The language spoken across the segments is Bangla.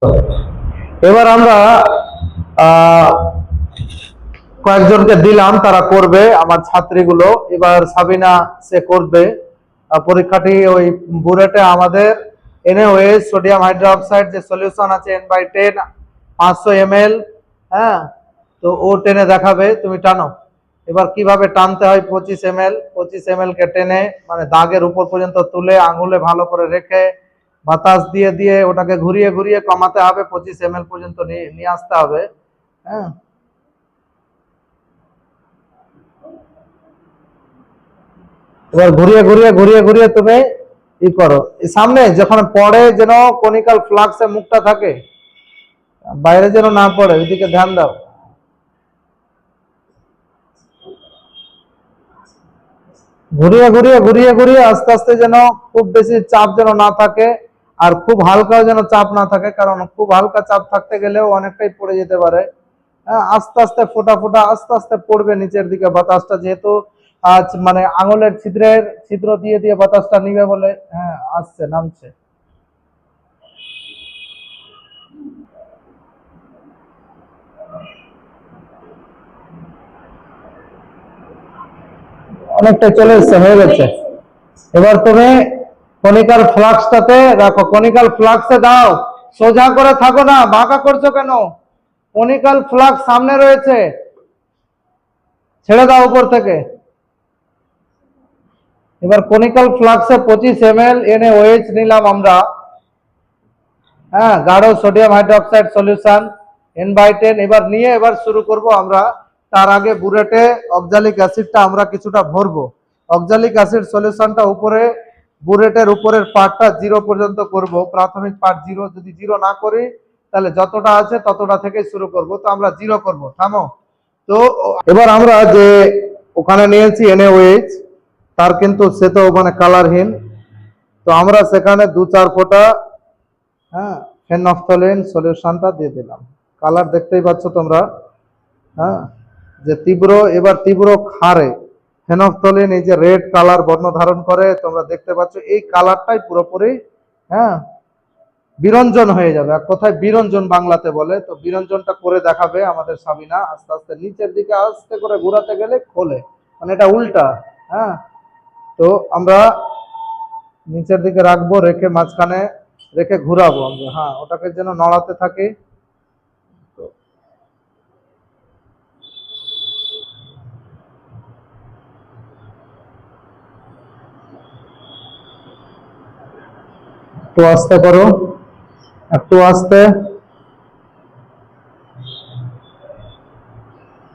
এবার আমরা কয়েকজনকে দিলাম, তারা করবে আমার ছাত্রীগুলো। এবার সাবিনা সে করবে পরীক্ষাটি। ওই বুলেটে আমাদের NaOH সোডিয়াম হাইড্রোক্সাইড যে সলিউশন আছে N/10 500 ml, হ্যাঁ, তো ও টেনে দেখাবে, তুমি টানো। এবার কিভাবে টানতে হয়, 25 ml কে টেনে মানে দাগের উপর পর্যন্ত তুলে আঙুলে ভালো করে রেখে বাতাস দিয়ে দিয়ে ওটাকে ঘুরিয়ে ঘুরিয়ে কমাতে হবে, 25 ml পর্যন্ত নিয়ে আসতে হবে। হ্যাঁ, এবার ঘুরিয়ে ঘুরিয়ে ঘুরিয়ে ঘুরিয়ে তুমি ই করো। সামনে যখন পড়ে যেন কনিক্যাল ফ্লাক্সে মুখটা থাকে, বাইরে যেন না পড়ে, ওইদিকে ধ্যান দাও। ঘুরিয়ে ঘুরিয়ে ঘুরিয়ে ঘুরিয়ে আস্তে আস্তে, যেন খুব বেশি চাপ যেন না থাকে আর খুব হালকা যেন চাপ না থাকে, কারণ খুব হালকা চাপ থাকতে গেলেও অনেকটাই পড়ে যেতে পারে। হ্যাঁ, আস্তে আস্তে ফোটা ফোটা আস্তে আস্তে পড়বে নিচের দিকে বাতাসটা, যেহেতু আজ মানে আঙুলের ছিদ্র দিয়ে দিয়ে বাতাসটা নিবে বলে। হ্যাঁ, আসছে, নামছে। অনেকটা চলে এসছে, হয়ে গেছে। এবার তুমি কনিক্যাল ফ্লাক্সটাতে রাখো, কনিক্যাল ফ্লাক্সে দাও, সোজা করে থাকো না, বাঁকা করছো কেন? কনিক্যাল ফ্লাক্স সামনে রয়েছে, ছেড়ে দাও উপর থেকে। এবার কনিক্যাল ফ্লাক্সে 25 ml NaOH নিলাম আমরা, হ্যাঁ, গাঢ় সোডিয়াম হাইড্রোক্সাইড সলিউশন N/10। এবার নিয়ে এবার শুরু করব আমরা। তার আগে বুলেটে অক্সালিক অ্যাসিডটা আমরা কিছুটা ভরবো। অক্সালিক অ্যাসিড সলিউশনটা উপরে বুলেটের উপরের পার্টটা 0 পর্যন্ত করব, প্রাথমিক পার্ট 0। যদি 0 না করি তাহলে যতটা আছে ততটা থেকে শুরু করব, তো আমরা 0 করব। থামো। তো এবার আমরা যে ওখানে নিয়েছি NaOH, তার কিন্তু সে তো মানে কালারহীন, তো আমরা সেখানে 2-4 ফোঁটা, হ্যাঁ, ফেনফথলিন সলিউশনটা দিয়ে দিলাম। কালার দেখতেই পাচ্ছ তোমরা, হ্যাঁ, যে তীব্র, এবার তীব্র ক্ষারে ফেনফথলিন এই যে রেড কালার বর্ণ ধারণ করে, তোমরা দেখতে পাচ্ছ এই কালারটাই পুরোপুরি, হ্যাঁ, বিরঞ্জন হয়ে যাবে। আর কোথায় বিরঞ্জন বাংলাতে বলে, তো বিরঞ্জনটা করে দেখাবে আমাদের সাবিনা। আস্তে আস্তে নিচের দিকে আস্তে করে ঘোরাতে গেলে খোলে, মানে এটা উল্টা। হ্যাঁ, তো আমরা নিচের দিকে রাখবো, রেখে মাঝখানে রেখে ঘুরাবো আমরা। হ্যাঁ, ওটাকে যেন নড়াতে থাকে। একটু আস্তে করো, একটু আস্তে।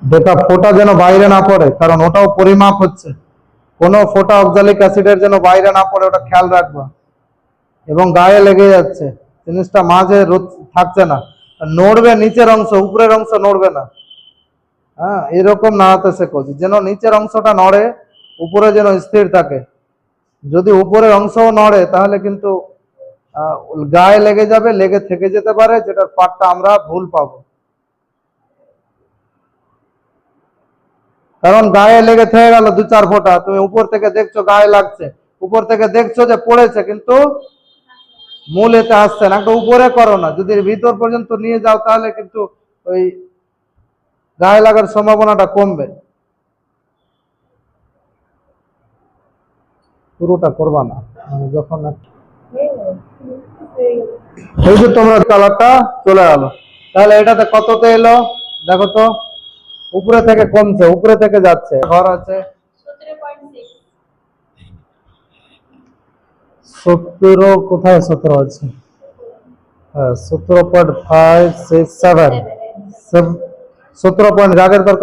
যেটা ফোঁটা যেন বাইরে না পড়ে, কারণ ওটাও পরিমাপ হচ্ছে। কোনো ফোঁটা অক্সালিক অ্যাসিডের যেন বাইরে না পড়ে, ওটা খেয়াল রাখবা। এবং গায়ে লেগে যাচ্ছে জিনিসটা, মাঝে থাকছে না, নড়বে নিচের অংশ, উপরের অংশ নড়বে না। হ্যাঁ, এরকম নাড়াতে শেখো যেন নিচের অংশটা নড়ে, উপরে যেন স্থির থাকে। যদি উপরের অংশও নড়ে তাহলে কিন্তু গায়ে লেগে যাবে, লেগে থেকে যেতে পারে, যেটার পার্টটা আমরা ভুল পাবো। কারণ গায়ে লেগে থেকে গেল 2-4 ফোঁটা, তুমি উপর থেকে দেখছো গায়ে লাগছে, উপর থেকে দেখছো যে পড়েছে, কিন্তু মূল এতে আসছে না। একটা উপরে করো না, যদি ভিতর পর্যন্ত নিয়ে যাও তাহলে কিন্তু ওই গায়ে লাগার সম্ভাবনাটা কমবে। পুরোটা করবা না, যখন এই যে তোমরা কালারটা চলে গেল, তাহলে এটাতে কততে এলো দেখো তো। উপরে থেকে কমছে, উপরে থেকে যাচ্ছে। ঘর আছে 17, কোথায় 17 আছে? হ্যাঁ, 17.567, 17 পয়েন্ট। আগের কত?